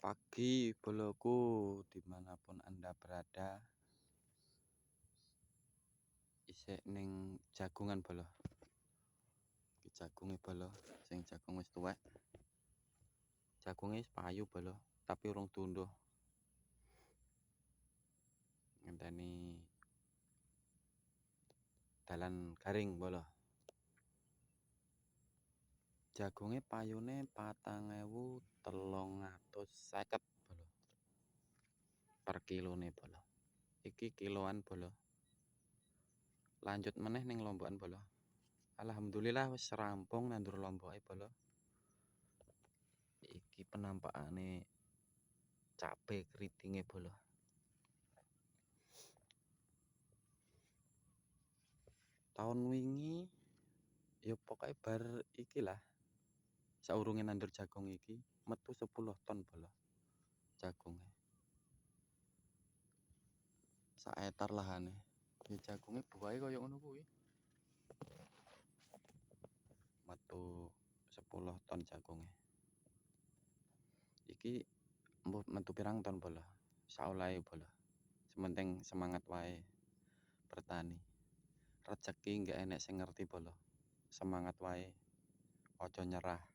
Pagi boloku, dimanapun Anda berada, isik ning jagungan bolo. Iki jagunge bolo, sing jagung wis tuwek. Jagunge wis payu bolo, tapi urung tunduh. Ngenteni dalan garing bolo. Jagunge payune 4.350 bolo. Per kilone bolo. Iki kiloan bolo. Lanjut meneh ning lombokan bolo. Alhamdulillah wis rampung nandur lomboke bolo. Iki penampakane cabe keritinge bolo. Tahun wingi ya pokoknya bar iki lah. Saurunge nandur jagung iki metu 10 ton bolo jagunge. Sak etar lahane. Ya jagunge buahe kaya ngono kuwi. Metu 10 ton jagunge. Iki mbuh metu pirang ton bolo. Saolahe bolo. Sementing semangat wae bertani. Rezeki nggak enek sing ngerti bolo. Semangat wae. Ojo nyerah.